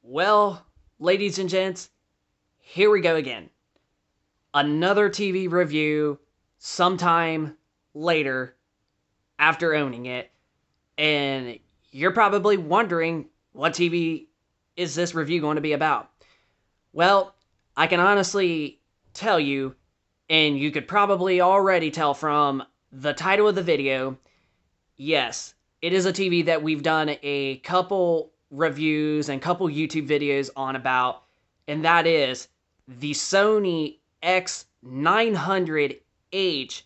Well, ladies and gents, here we go again. Another TV review sometime later after owning it. And you're probably wondering, what TV is this review going to be about? Well, I can honestly tell you, and you could probably already tell from the title of the video, yes, it is a TV that we've done a couple reviews and couple YouTube videos on about, and that is the Sony X900H.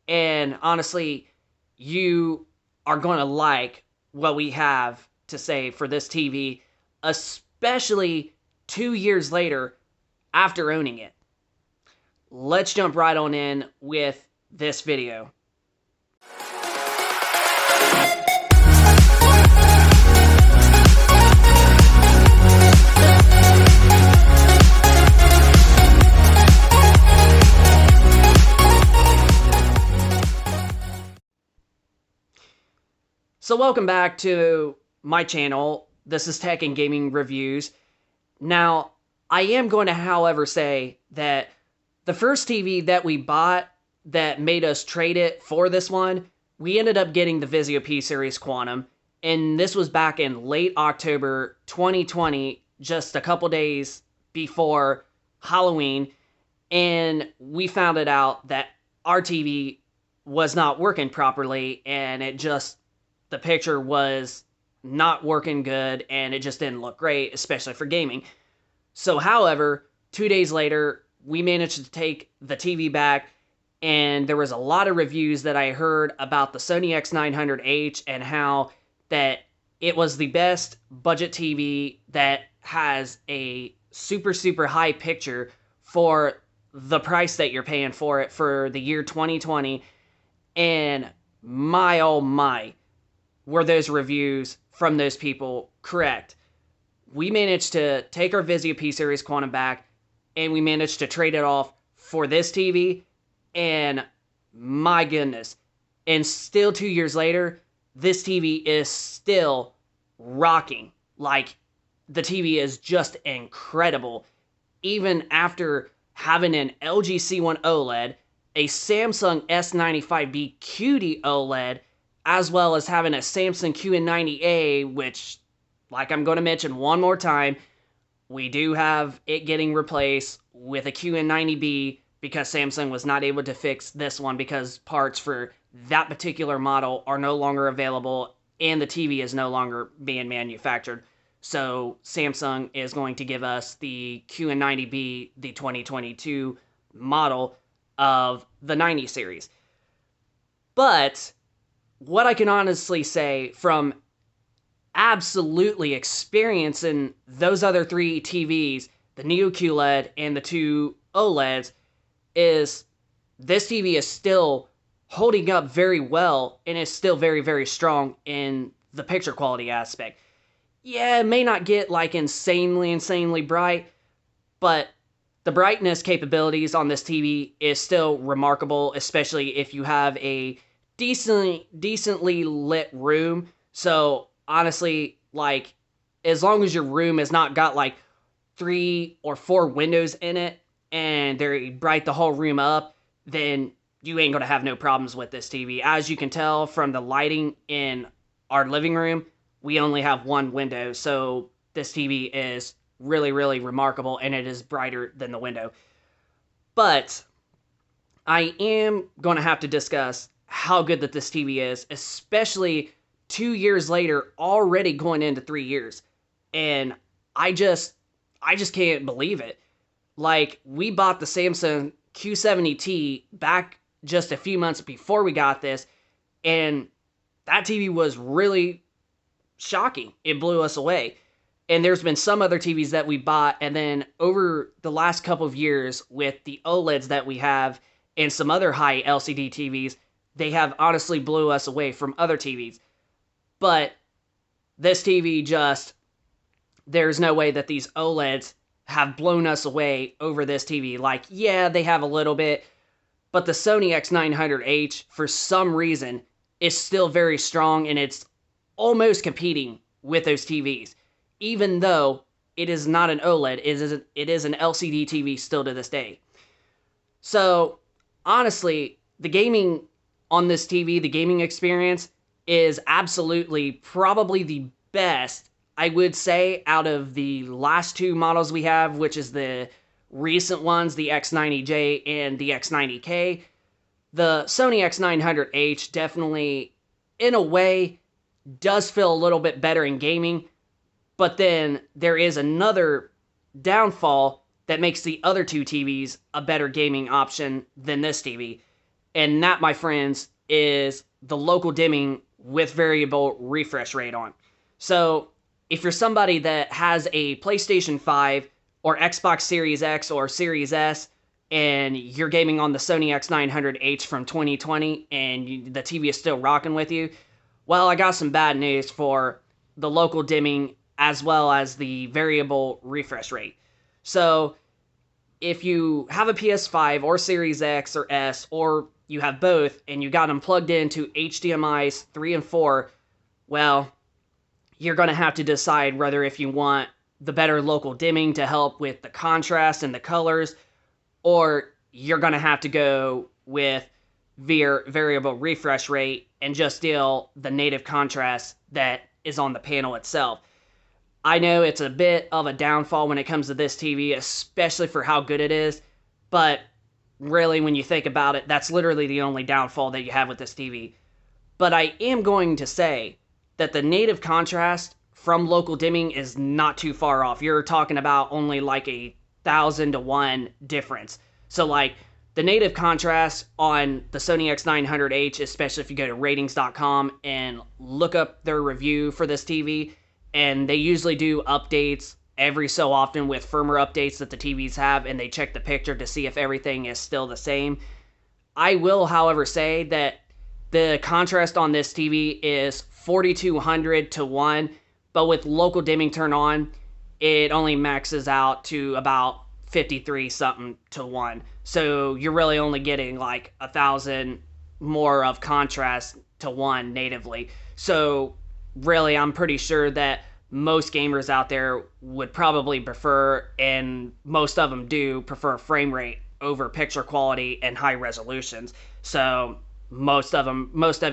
And honestly, you are going to like what we have to say for this TV, especially 2 years later after owning it. Let's jump right on in with this video. So welcome back to my channel. This is Tech and Gaming Reviews. Now, I am going to, however, say that the first TV that we bought that made us trade it for this one, we ended up getting the Vizio P-Series Quantum, and this was back in late October 2020, just a couple days before Halloween, and we found it out that our TV was not working properly, and the picture was not working good, and it just didn't look great, especially for gaming. So, however, 2 days later, we managed to take the TV back, and there was a lot of reviews that I heard about the Sony X900H and how that it was the best budget TV that has a super high picture for the price that you're paying for it for the year 2020. And my oh my, were those reviews from those people correct. We managed to take our Vizio P-Series Quantum back, and we managed to trade it off for this TV, and my goodness. And still 2 years later, this TV is still rocking. Like, the TV is just incredible. Even after having an LG C1 OLED, a Samsung S95B QD OLED, as well as having a Samsung QN90A, which, like I'm going to mention one more time, we do have it getting replaced with a QN90B because Samsung was not able to fix this one because parts for that particular model are no longer available and the TV is no longer being manufactured. So Samsung is going to give us the QN90B, the 2022 model of the 90 series. But what I can honestly say from absolutely experiencing those other three TVs, the Neo QLED and the two OLEDs, is this TV is still holding up very well and is still very strong in the picture quality aspect. Yeah, it may not get like insanely bright, but the brightness capabilities on this TV is still remarkable, especially if you have a decently lit room. So honestly, like, as long as your room has not got like 3 or 4 windows in it and they're bright the whole room up, then you ain't gonna have no problems with this TV. As you can tell from the lighting in our living room, we only have one window, so this TV is really remarkable, and it is brighter than the window. But I am gonna have to discuss how good that this TV is, especially 2 years later, already going into 3 years. And I just can't believe it. Like, we bought the Samsung Q70T back just a few months before we got this, and that TV was really shocking. It blew us away. And there's been some other TVs that we bought, and then over the last couple of years with the OLEDs that we have and some other high LCD TVs, they have honestly blew us away from other TVs. But this TV there's no way that these OLEDs have blown us away over this TV. Like, yeah, they have a little bit, but the Sony X900H, for some reason, is still very strong, and it's almost competing with those TVs. Even though it is not an OLED. It is an LCD TV still to this day. So, honestly, the gaming on this TV, the gaming experience, is absolutely probably the best, I would say, out of the last two models we have, which is the recent ones, the X90J and the X90K. The Sony X900H definitely, in a way, does feel a little bit better in gaming, but then there is another downfall that makes the other two TVs a better gaming option than this TV. And that, my friends, is the local dimming with variable refresh rate on. So, if you're somebody that has a PlayStation 5 or Xbox Series X or Series S, and you're gaming on the Sony X900H from 2020, and the TV is still rocking with you, well, I got some bad news for the local dimming as well as the variable refresh rate. So, if you have a PS5 or Series X or S, or you have both, and you got them plugged into HDMI's 3 and 4, well, you're going to have to decide whether if you want the better local dimming to help with the contrast and the colors, or you're going to have to go with variable refresh rate and just deal the native contrast that is on the panel itself. I know it's a bit of a downfall when it comes to this TV, especially for how good it is, but really, when you think about it, that's literally the only downfall that you have with this TV. But I am going to say that the native contrast from local dimming is not too far off. You're talking about only like 1,000 to 1 difference. So like the native contrast on the Sony X900H, especially if you go to ratings.com and look up their review for this TV, and they usually do updates every so often with firmware updates that the TVs have, and they check the picture to see if everything is still the same. I will, however, say that the contrast on this TV is 4,200 to 1, but with local dimming turned on, it only maxes out to about 53 something to 1. So you're really only getting like 1,000 more of contrast to 1 natively. So really, I'm pretty sure that most gamers out there would probably prefer, and most of them do, prefer frame rate over picture quality and high resolutions. So most of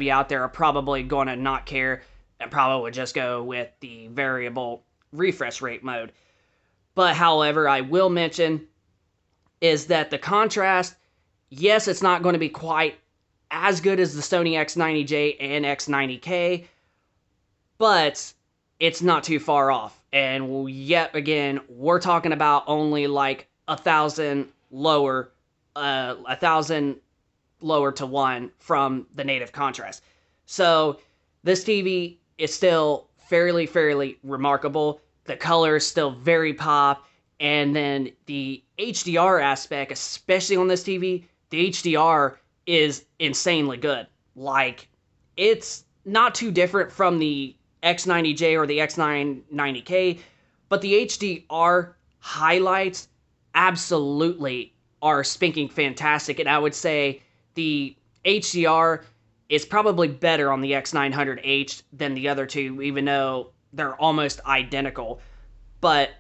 you out there are probably going to not care and probably would just go with the variable refresh rate mode. But however, I will mention is that the contrast, yes, it's not going to be quite as good as the Sony X90J and X90K, but it's not too far off. And yet again, we're talking about only like 1,000 lower to 1 from the native contrast. So this TV is still fairly remarkable. The color is still very pop. And then the HDR aspect, especially on this TV, the HDR is insanely good. Like, it's not too different from the X90J or the X990K, but the HDR highlights absolutely are spinking fantastic. And I would say the HDR is probably better on the X900H than the other two, even though they're almost identical. But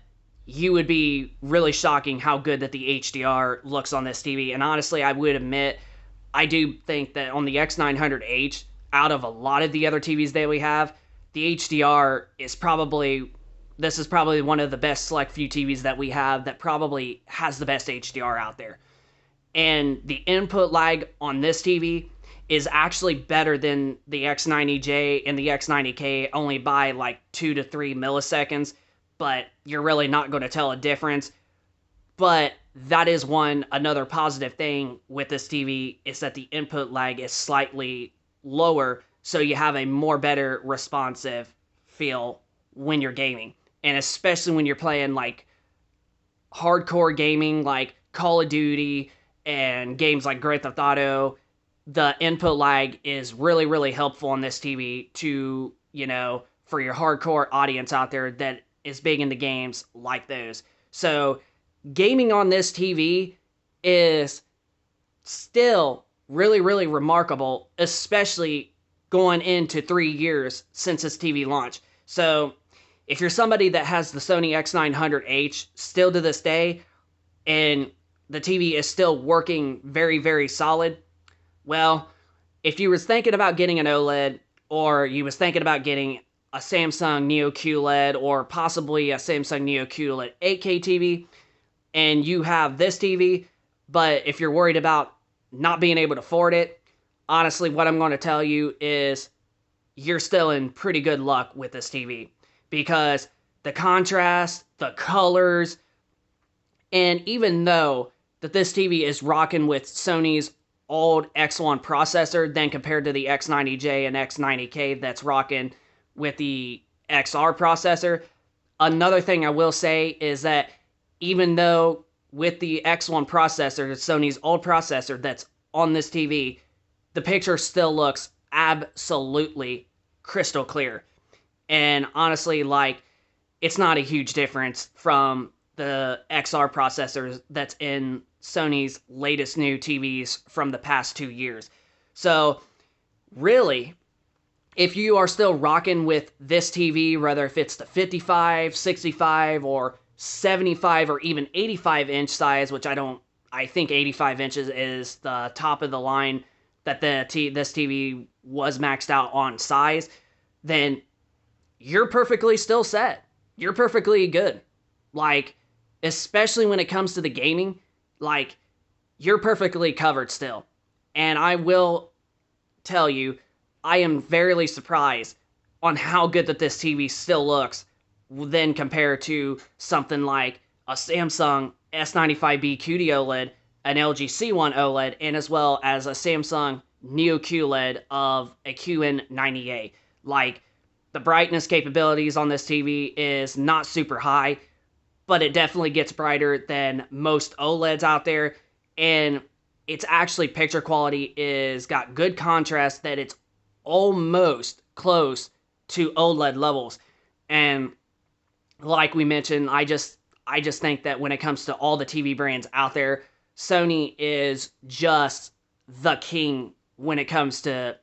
you would be really shocking how good that the HDR looks on this TV. And honestly, I would admit, I do think that on the X900H, out of a lot of the other TVs that we have, the HDR is probably, this is probably one of the best select few TVs that we have that probably has the best HDR out there. And the input lag on this TV is actually better than the X90J and the X90K, only by like 2 to 3 milliseconds, but you're really not going to tell a difference. But that is another positive thing with this TV, is that the input lag is slightly lower, so you have a more better responsive feel when you're gaming. And especially when you're playing like hardcore gaming like Call of Duty and games like Grand Theft Auto, the input lag is really helpful on this TV to, for your hardcore audience out there that is big into games like those. So gaming on this TV is still really remarkable, especially going into 3 years since its TV launch. So if you're somebody that has the Sony X900H still to this day, and the TV is still working very, very solid, well, if you was thinking about getting an OLED, or you was thinking about getting a Samsung Neo QLED, or possibly a Samsung Neo QLED 8K TV, and you have this TV, but if you're worried about not being able to afford it, honestly, what I'm going to tell you is you're still in pretty good luck with this TV, because the contrast, the colors, and even though that this TV is rocking with Sony's old X1 processor, then compared to the X90J and X90K that's rocking with the XR processor, another thing I will say is that even though with the X1 processor, Sony's old processor that's on this TV, the picture still looks absolutely crystal clear. And honestly, like, it's not a huge difference from the XR processors that's in Sony's latest new TVs from the past 2 years. So, really, if you are still rocking with this TV, whether if it's the 55, 65, or 75, or even 85-inch size, which I think 85 inches is the top of the line that this TV was maxed out on size, then you're perfectly still set. You're perfectly good. Like, especially when it comes to the gaming, like, you're perfectly covered still. And I will tell you, I am very surprised on how good that this TV still looks then compared to something like a Samsung S95B QD OLED, an LG C1 OLED, and as well as a Samsung Neo QLED of a QN90A. Like, the brightness capabilities on this TV is not super high, but it definitely gets brighter than most OLEDs out there, and it's actually picture quality is got good contrast that it's almost close to OLED levels. And like we mentioned, I just think that when it comes to all the TV brands out there, Sony is just the king when it comes to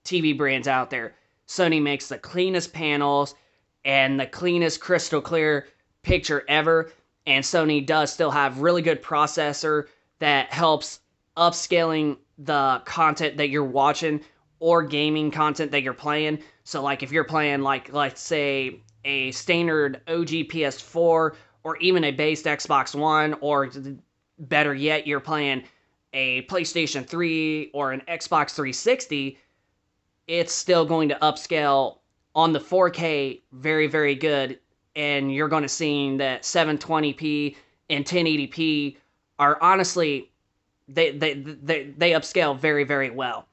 TV brands out there. Sony makes the cleanest panels and the cleanest crystal clear picture ever, and Sony does still have really good processor that helps upscaling the content that you're watching or gaming content that you're playing. So like if you're playing like, let's say, a standard OG PS4 or even a based Xbox One, or better yet, you're playing a PlayStation 3 or an Xbox 360, it's still going to upscale on the 4K very, very good, and you're going to see that 720p and 1080p are honestly, they upscale very, very well.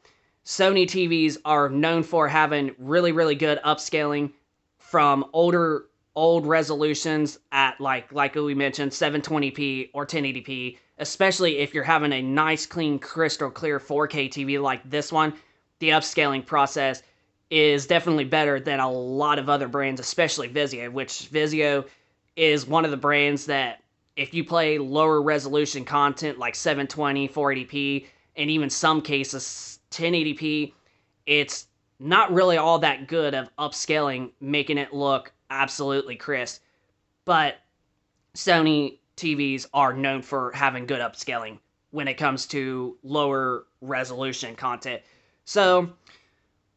Sony TVs are known for having really, really good upscaling from old resolutions at like we mentioned, 720p or 1080p, especially if you're having a nice, clean, crystal clear 4K TV like this one. The upscaling process is definitely better than a lot of other brands, especially Vizio, which Vizio is one of the brands that if you play lower resolution content like 720, 480p, and even some cases 1080p, it's not really all that good of upscaling, making it look absolutely crisp. But Sony TVs are known for having good upscaling when it comes to lower resolution content. So,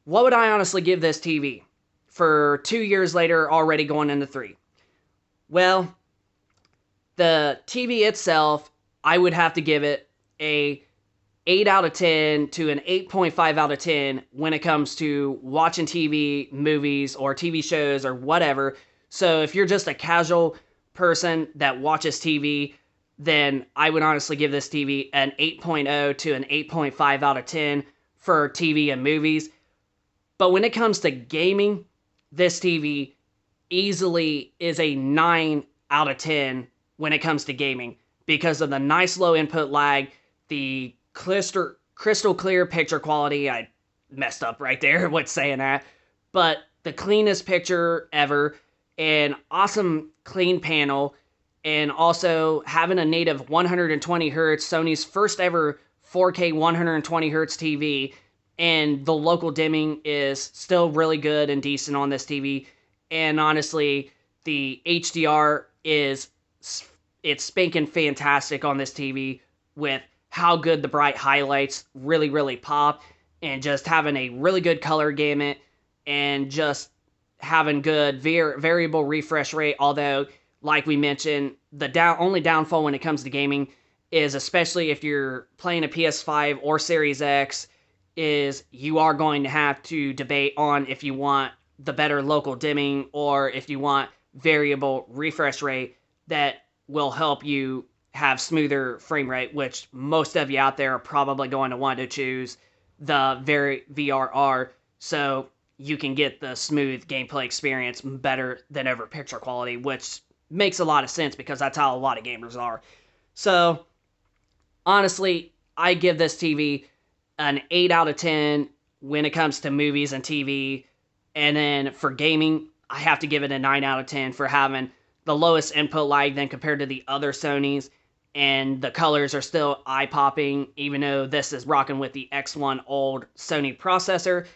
what would I honestly give this TV for 2 years later, already going into 3? Well, the TV itself, I would have to give it a 8 out of 10 to an 8.5 out of 10 when it comes to watching TV, movies, or TV shows, or whatever. So if you're just a casual person that watches TV, then I would honestly give this TV an 8.0 to an 8.5 out of 10 for TV and movies. But when it comes to gaming, this TV easily is a 9 out of 10 when it comes to gaming, because of the nice low input lag, the crystal clear picture quality. I messed up right there with saying that, but the cleanest picture ever, an awesome clean panel, and also having a native 120 hertz, Sony's first ever 4K 120 hertz TV, and the local dimming is still really good and decent on this TV. And honestly, The HDR it's spanking fantastic on this TV with how good the bright highlights really pop, and just having a really good color gamut, and just having good variable refresh rate. Although, like we mentioned, the only downfall when it comes to gaming is, especially if you're playing a PS5 or Series X, is you are going to have to debate on if you want the better local dimming or if you want variable refresh rate that will help you have smoother frame rate, which most of you out there are probably going to want to choose the VRR, so you can get the smooth gameplay experience better than ever picture quality, which makes a lot of sense because that's how a lot of gamers are. So, honestly, I give this TV an 8 out of 10 when it comes to movies and TV. And then for gaming, I have to give it a 9 out of 10 for having the lowest input lag than compared to the other Sonys. And the colors are still eye-popping, even though this is rocking with the X1 old Sony processor.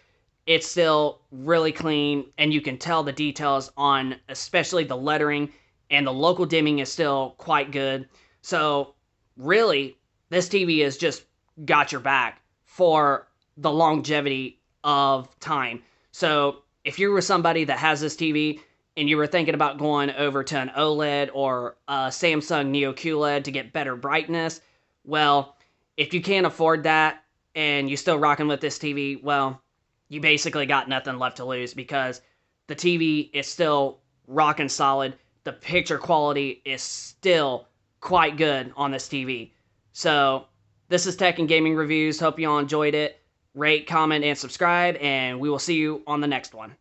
It's still really clean, and you can tell the details on especially the lettering, and the local dimming is still quite good. So, really, this TV has just got your back for the longevity of time. So, if you were somebody that has this TV and you were thinking about going over to an OLED or a Samsung Neo QLED to get better brightness, well, if you can't afford that and you're still rocking with this TV, well, you basically got nothing left to lose, because the TV is still rocking solid. The picture quality is still quite good on this TV. So, this is Tech and Gaming Reviews. Hope you all enjoyed it. Rate, comment, and subscribe, and we will see you on the next one.